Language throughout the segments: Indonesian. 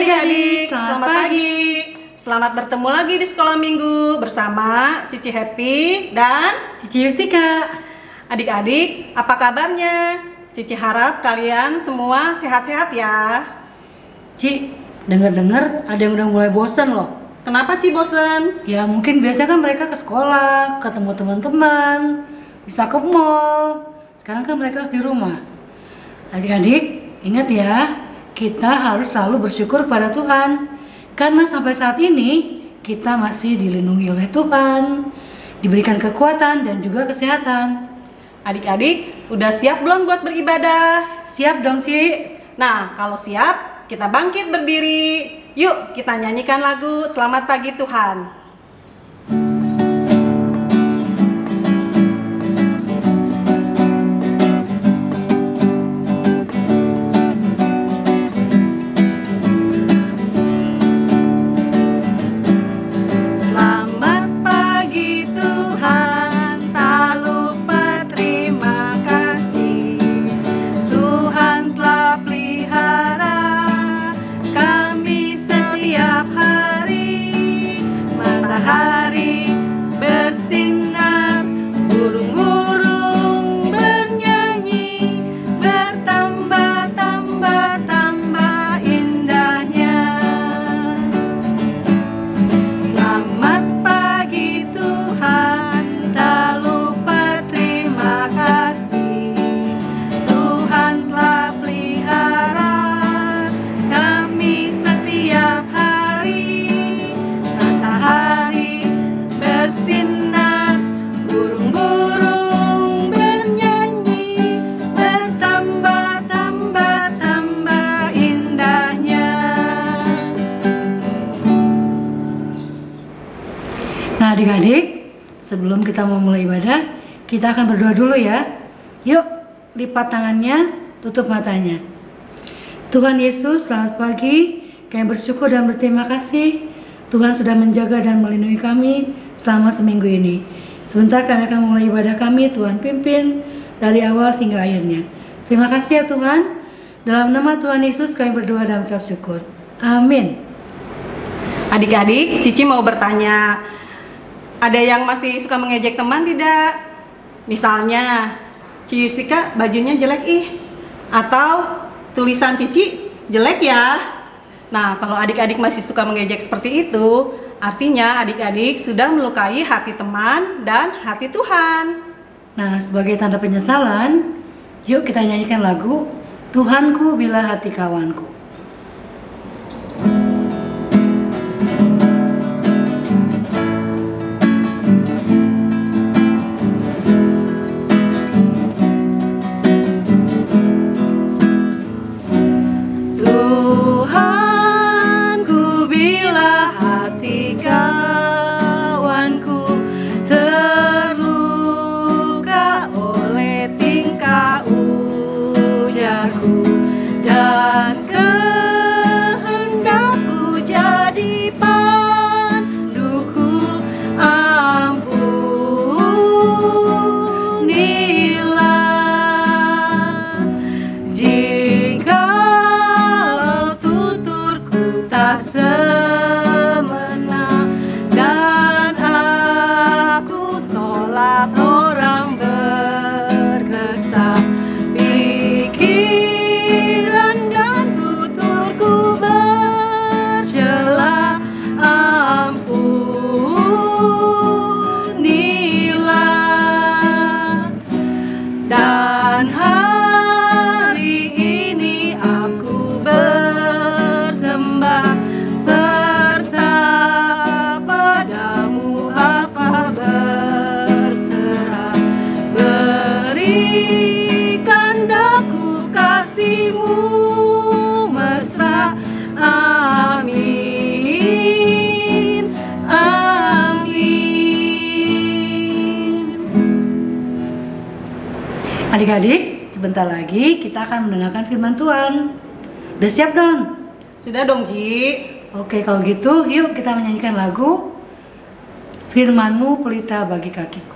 adik-adik, selamat pagi. Selamat bertemu lagi di sekolah minggu bersama Cici Happy dan Cici Yustika. Adik-adik, apa kabarnya? Cici harap kalian semua sehat-sehat ya. Ci, dengar-dengar ada yang udah mulai bosan loh. Kenapa Ci bosen? Ya mungkin biasanya kan mereka ke sekolah, ketemu teman-teman, bisa ke mall. Sekarang kan mereka harus di rumah. Adik-adik, ingat ya, kita harus selalu bersyukur pada Tuhan. Karena sampai saat ini kita masih dilindungi oleh Tuhan, diberikan kekuatan dan juga kesehatan. Adik-adik, udah siap belum buat beribadah? Siap dong, Ci. Nah, kalau siap, kita bangkit berdiri. Yuk, kita nyanyikan lagu Selamat Pagi Tuhan. Matahari bersinar, burung-burung bernyanyi, bertambah-tambah indahnya. Selamat pagi Tuhan, tak lupa terima kasih. Tuhan telah pelihara kami setiap hari. Matahari bersinar, burung-burung bernyanyi, bertambah-tambah indahnya. Nah adik-adik, sebelum kita memulai ibadah, kita akan berdoa dulu ya. Yuk, lipat tangannya, tutup matanya. Tuhan Yesus, selamat pagi. Kami bersyukur dan berterima kasih Tuhan sudah menjaga dan melindungi kami selama seminggu ini. Sebentar kami akan mulai ibadah kami, Tuhan pimpin dari awal hingga akhirnya. Terima kasih ya Tuhan. Dalam nama Tuhan Yesus kami berdoa dan mengucap syukur. Amin. Adik-adik, Cici mau bertanya, ada yang masih suka mengejek teman tidak? Misalnya, Ci Yustika bajunya jelek atau tulisan Cici jelek ya. Nah, kalau adik-adik masih suka mengejek seperti itu, artinya adik-adik sudah melukai hati teman dan hati Tuhan. Nah, sebagai tanda penyesalan, yuk kita nyanyikan lagu Tuhanku bila hati kawanku. Dan kehendakku jadi panduku, ampunilah jikalau tuturku tak semena dan aku tolak orang berkesan. Dan hari ini aku bersembah serta padamu apa berserah. Berikan daku kasih-Mu mesra. Amin. Amin. Adik-adik, sebentar lagi kita akan mendengarkan firman Tuhan. Udah siap dong? Sudah dong, Ji. Oke, kalau gitu yuk kita menyanyikan lagu Firman-Mu pelita bagi kakiku.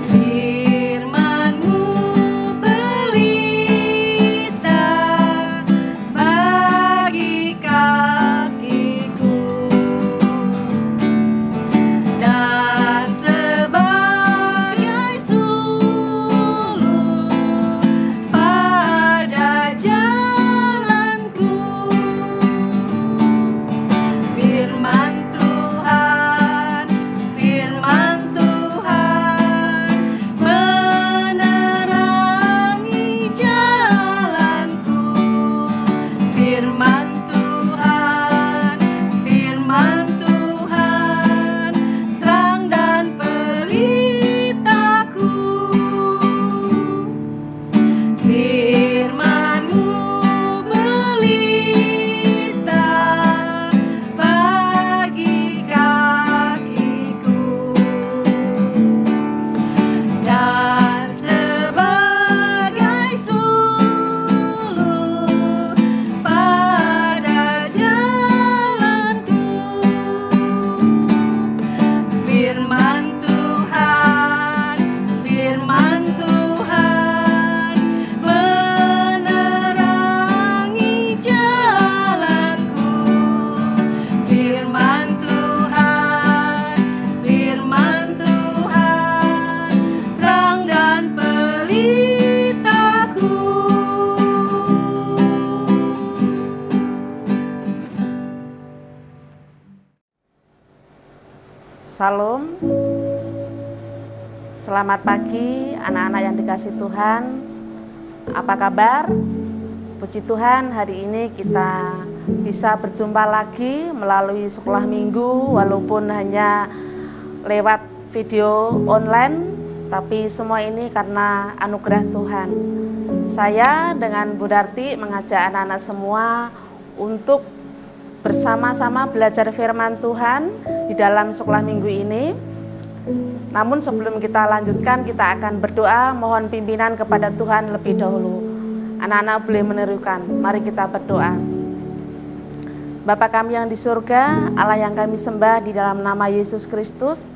Firman Salam. Selamat pagi anak-anak yang dikasihi Tuhan. Apa kabar? Puji Tuhan, hari ini kita bisa berjumpa lagi melalui sekolah minggu, walaupun hanya lewat video online, tapi semua ini karena anugerah Tuhan. Saya dengan Bu Darti mengajak anak-anak semua untuk bersama-sama belajar firman Tuhan di dalam sekolah minggu ini. Namun sebelum kita lanjutkan, kita akan berdoa mohon pimpinan kepada Tuhan lebih dahulu. Anak-anak boleh menirukan, mari kita berdoa. Bapa kami yang di surga, Allah yang kami sembah di dalam nama Yesus Kristus,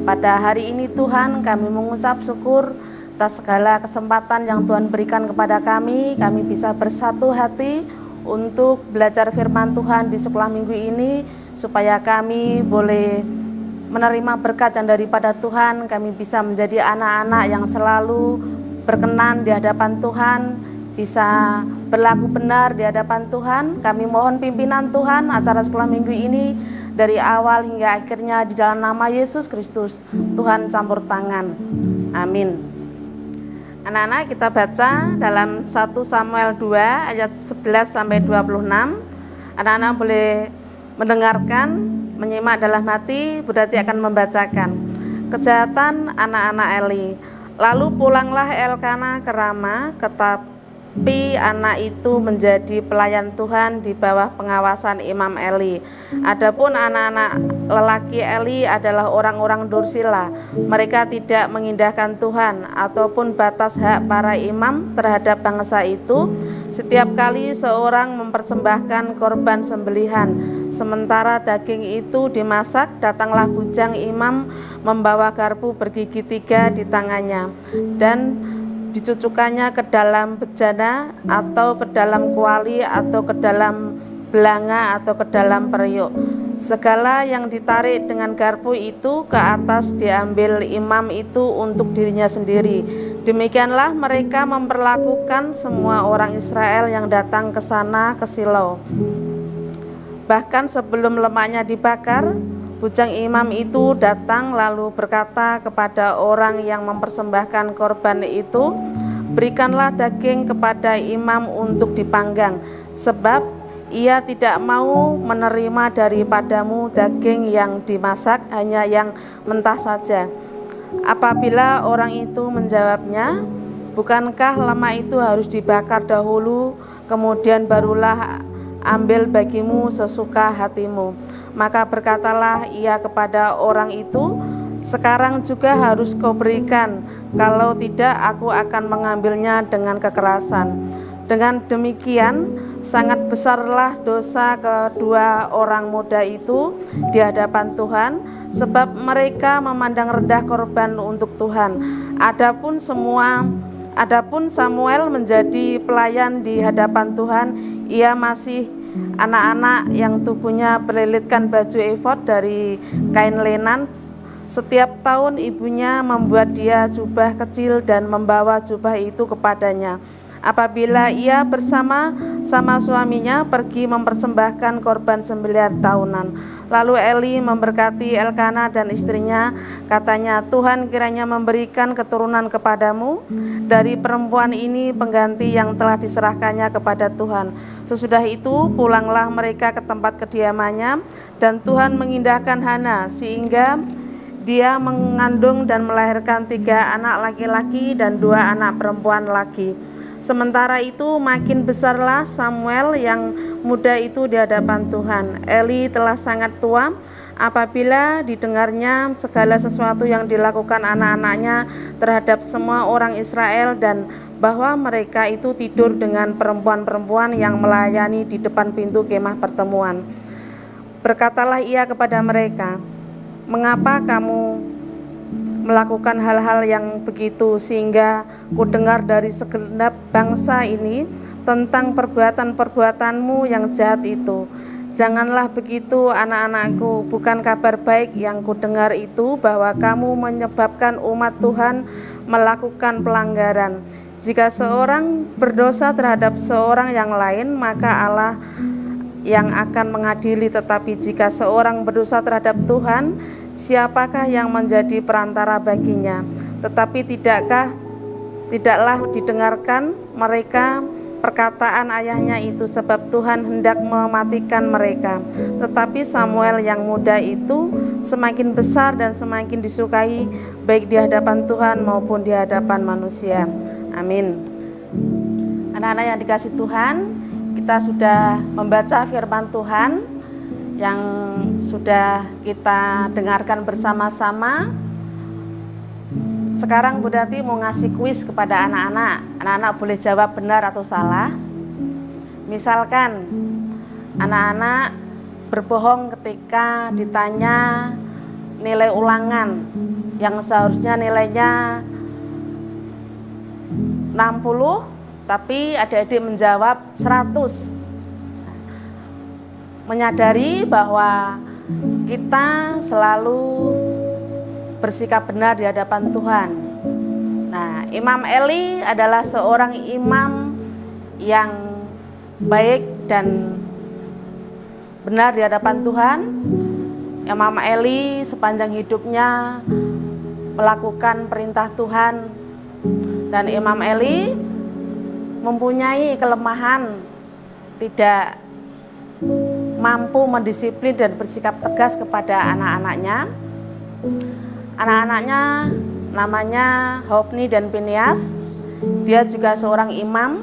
pada hari ini Tuhan kami mengucap syukur atas segala kesempatan yang Tuhan berikan kepada kami bisa bersatu hati untuk belajar firman Tuhan di sekolah minggu ini, supaya kami boleh menerima berkat yang daripada Tuhan. Kami bisa menjadi anak-anak yang selalu berkenan di hadapan Tuhan, bisa berlaku benar di hadapan Tuhan. Kami mohon pimpinan Tuhan acara sekolah minggu ini dari awal hingga akhirnya di dalam nama Yesus Kristus. Tuhan campur tangan. Amin. Anak-anak, kita baca dalam 1 Samuel 2 ayat 11 sampai 26. Anak-anak boleh mendengarkan, menyimak dalam hati. Bu Dati akan membacakan. Kejahatan anak-anak Eli. Lalu pulanglah Elkana ke Rama, tetapi anak itu menjadi pelayan Tuhan di bawah pengawasan Imam Eli. Adapun anak-anak lelaki Eli adalah orang-orang dursila. Mereka tidak mengindahkan Tuhan ataupun batas hak para imam terhadap bangsa itu. Setiap kali seorang mempersembahkan korban sembelihan, sementara daging itu dimasak, datanglah bujang imam membawa garpu bergigi 3 di tangannya dan dicucukkannya ke dalam bejana atau ke dalam kuali atau ke dalam belanga atau ke dalam periuk. Segala yang ditarik dengan garpu itu ke atas diambil imam itu untuk dirinya sendiri. Demikianlah mereka memperlakukan semua orang Israel yang datang ke sana ke Silo. Bahkan sebelum lemaknya dibakar, bujang imam itu datang lalu berkata kepada orang yang mempersembahkan korban itu, berikanlah daging kepada imam untuk dipanggang, sebab ia tidak mau menerima daripadamu daging yang dimasak, hanya yang mentah saja. Apabila orang itu menjawabnya, bukankah lemak itu harus dibakar dahulu, kemudian barulah ambil bagimu sesuka hatimu? Maka berkatalah ia kepada orang itu, sekarang juga harus kau berikan, kalau tidak aku akan mengambilnya dengan kekerasan. Dengan demikian sangat besarlah dosa kedua orang muda itu di hadapan Tuhan, sebab mereka memandang rendah korban untuk Tuhan. Adapun Samuel menjadi pelayan di hadapan Tuhan, ia masih anak-anak yang tubuhnya berlilitkan baju efod dari kain lenan. Setiap tahun ibunya membuat dia jubah kecil dan membawa jubah itu kepadanya apabila ia bersama suaminya pergi mempersembahkan korban sembelihan tahunan. Lalu Eli memberkati Elkana dan istrinya, katanya, Tuhan kiranya memberikan keturunan kepadamu dari perempuan ini pengganti yang telah diserahkannya kepada Tuhan. Sesudah itu pulanglah mereka ke tempat kediamannya, dan Tuhan mengindahkan Hana sehingga dia mengandung dan melahirkan 3 anak laki-laki dan 2 anak perempuan lagi. Sementara itu makin besarlah Samuel yang muda itu di hadapan Tuhan. Eli telah sangat tua apabila didengarnya segala sesuatu yang dilakukan anak-anaknya terhadap semua orang Israel, dan bahwa mereka itu tidur dengan perempuan-perempuan yang melayani di depan pintu kemah pertemuan. Berkatalah ia kepada mereka, mengapa kamu melakukan hal-hal yang begitu, sehingga kudengar dari segenap bangsa ini tentang perbuatan-perbuatanmu yang jahat itu. Janganlah begitu anak-anakku, bukan kabar baik yang kudengar itu bahwa kamu menyebabkan umat Tuhan melakukan pelanggaran. Jika seorang berdosa terhadap seorang yang lain, maka Allah yang akan mengadili, tetapi jika seorang berdosa terhadap Tuhan, siapakah yang menjadi perantara baginya? Tetapi tidaklah didengarkan mereka perkataan ayahnya itu, sebab Tuhan hendak mematikan mereka. Tetapi Samuel yang muda itu semakin besar dan semakin disukai, baik di hadapan Tuhan maupun di hadapan manusia. Amin. Anak-anak yang dikasih Tuhan, kita sudah membaca firman Tuhan yang sudah kita dengarkan bersama-sama. Sekarang Bu Dati mau ngasih kuis kepada anak-anak. Anak-anak boleh jawab benar atau salah. Misalkan anak-anak berbohong ketika ditanya nilai ulangan yang seharusnya nilainya 60, tapi adik-adik menjawab 100. Menyadari bahwa kita selalu bersikap benar di hadapan Tuhan. Nah, Imam Eli adalah seorang imam yang baik dan benar di hadapan Tuhan. Imam Eli sepanjang hidupnya melakukan perintah Tuhan, dan Imam Eli mempunyai kelemahan, tidak mampu mendisiplin dan bersikap tegas kepada anak-anaknya. Anak-anaknya namanya Hofni dan Pinias. Dia juga seorang imam,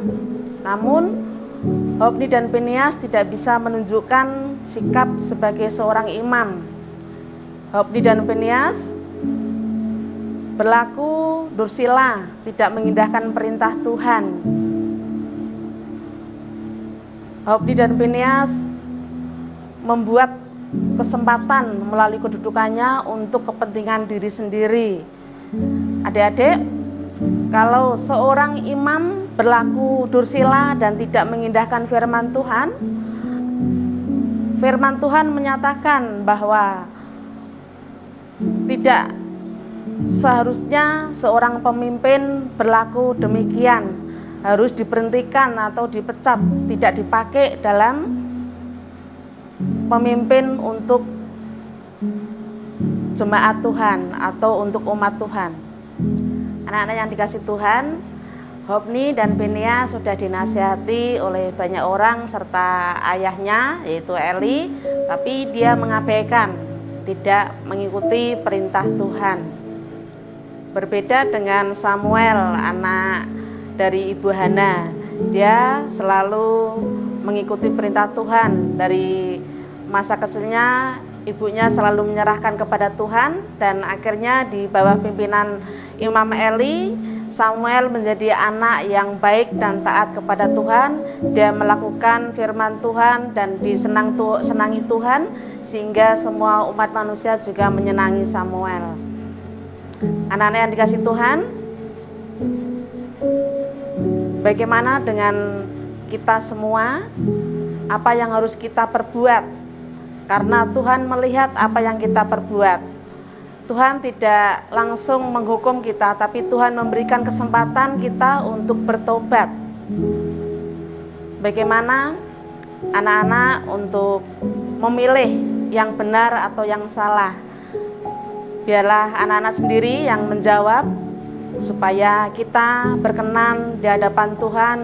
namun Hofni dan Pinias tidak bisa menunjukkan sikap sebagai seorang imam. Hofni dan Pinias berlaku dursila, tidak mengindahkan perintah Tuhan. Hofni dan Pinias membuat kesempatan melalui kedudukannya untuk kepentingan diri sendiri. Adik-adik, kalau seorang imam berlaku dursila dan tidak mengindahkan firman Tuhan menyatakan bahwa tidak seharusnya seorang pemimpin berlaku demikian, harus diberhentikan atau dipecat, tidak dipakai dalam pemimpin untuk jemaat Tuhan atau untuk umat Tuhan. Anak-anak yang dikasih Tuhan, Hofni dan Pinias sudah dinasihati oleh banyak orang serta ayahnya yaitu Eli, tapi dia mengabaikan, tidak mengikuti perintah Tuhan. Berbeda dengan Samuel, anak dari Ibu Hana, dia selalu mengikuti perintah Tuhan. Dari masa kecilnya ibunya selalu menyerahkan kepada Tuhan, dan akhirnya di bawah pimpinan Imam Eli, Samuel menjadi anak yang baik dan taat kepada Tuhan. Dia melakukan firman Tuhan dan disenangi Tuhan, sehingga semua umat manusia juga menyenangi Samuel. Anak-anak yang dikasih Tuhan, bagaimana dengan kita semua? Apa yang harus kita perbuat? Karena Tuhan melihat apa yang kita perbuat. Tuhan tidak langsung menghukum kita, tapi Tuhan memberikan kesempatan kita untuk bertobat. Bagaimana anak-anak untuk memilih yang benar atau yang salah? Biarlah anak-anak sendiri yang menjawab, supaya kita berkenan di hadapan Tuhan,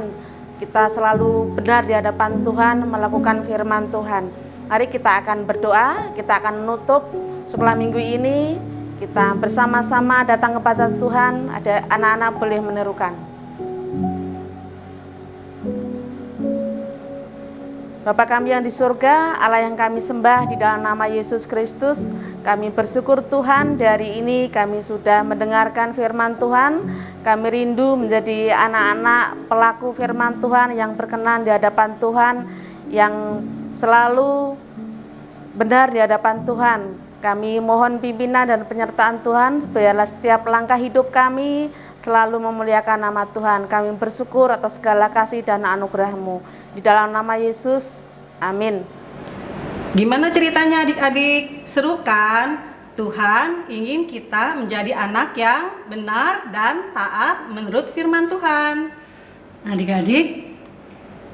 kita selalu benar di hadapan Tuhan, melakukan firman Tuhan. Mari kita akan berdoa, kita akan menutup sekolah minggu ini. Kita bersama-sama datang kepada Tuhan. Ada anak-anak boleh menirukan. Bapa kami yang di surga, Allah yang kami sembah di dalam nama Yesus Kristus, kami bersyukur Tuhan, dari ini kami sudah mendengarkan firman Tuhan. Kami rindu menjadi anak-anak pelaku firman Tuhan yang berkenan di hadapan Tuhan, yang selalu benar di hadapan Tuhan. Kami mohon pimpinan dan penyertaan Tuhan, biarlah setiap langkah hidup kami selalu memuliakan nama Tuhan. Kami bersyukur atas segala kasih dan anugerah-Mu. Di dalam nama Yesus, amin. Gimana ceritanya adik-adik? Seru kan? Tuhan ingin kita menjadi anak yang benar dan taat menurut firman Tuhan. Nah adik-adik,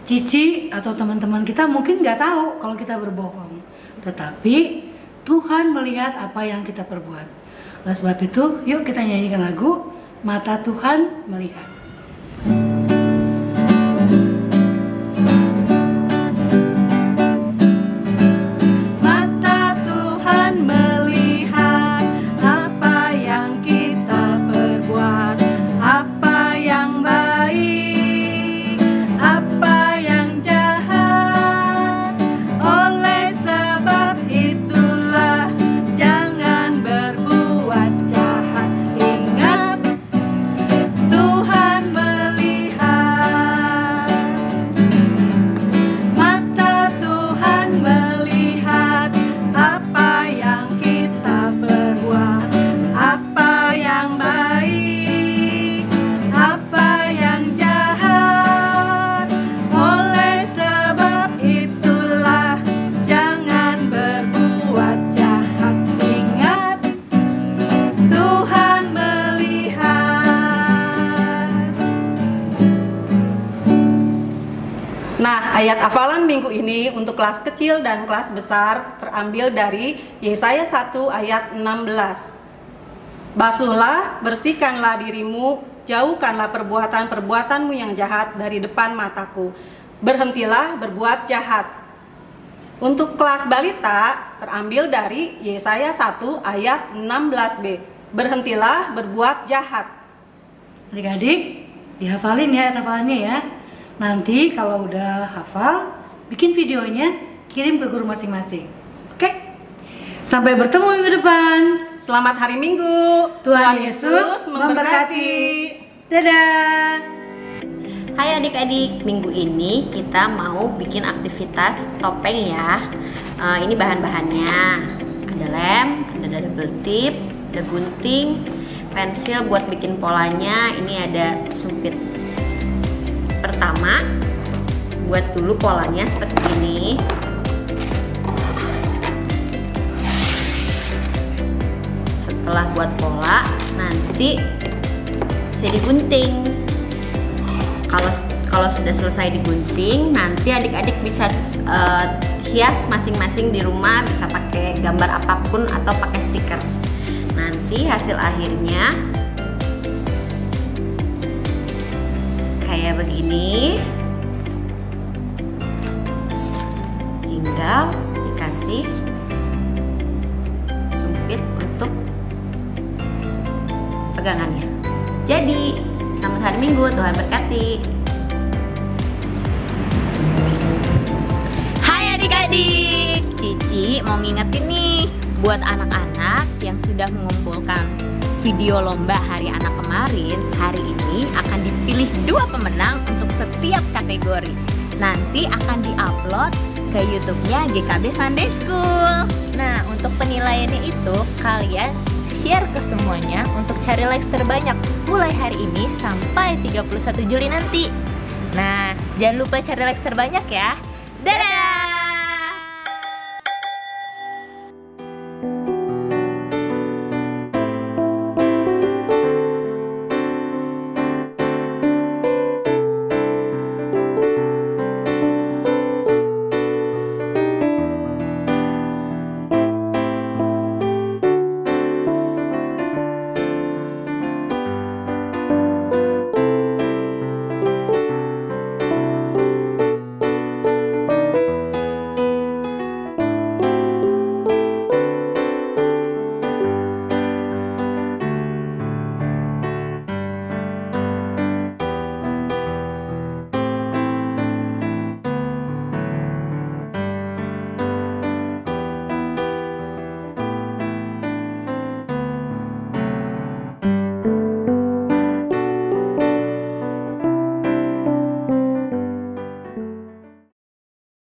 Cici atau teman-teman kita mungkin nggak tahu kalau kita berbohong. Tetapi Tuhan melihat apa yang kita perbuat. Oleh sebab itu, yuk kita nyanyikan lagu Mata Tuhan Melihat. Ayat hafalan minggu ini untuk kelas kecil dan kelas besar terambil dari Yesaya 1 ayat 16. Basuhlah, bersihkanlah dirimu, jauhkanlah perbuatan-perbuatanmu yang jahat dari depan mataku. Berhentilah berbuat jahat. Untuk kelas balita terambil dari Yesaya 1 ayat 16b. Berhentilah berbuat jahat. Adik-adik, dihafalin ya ayat hafalannya ya. Nanti kalau udah hafal, bikin videonya, kirim ke guru masing-masing. Oke? Sampai bertemu minggu depan. Selamat hari Minggu. Tuhan Yesus memberkati. Dadah. Hai adik-adik, minggu ini kita mau bikin aktivitas topeng ya. Ini bahan-bahannya. Ada lem, ada double tip, ada gunting, pensil buat bikin polanya. Ini ada sumpit. Pertama, buat dulu polanya seperti ini. Setelah buat pola, nanti bisa digunting. Kalau sudah selesai digunting, nanti adik-adik bisa hias masing-masing di rumah, bisa pakai gambar apapun atau pakai stiker. Nanti hasil akhirnya kayak begini, tinggal dikasih sumpit untuk pegangannya. Jadi, selamat hari Minggu, Tuhan berkati. Hai adik-adik, Cici mau ngingetin nih buat anak-anak yang sudah mengumpulkan video lomba Hari Anak kemarin, hari ini akan dipilih 2 pemenang untuk setiap kategori. Nanti akan diupload ke YouTube-nya GKB Sunday School. Nah, untuk penilaiannya itu kalian share ke semuanya untuk cari likes terbanyak mulai hari ini sampai 31 Juli nanti. Nah, jangan lupa cari likes terbanyak ya. Dadah!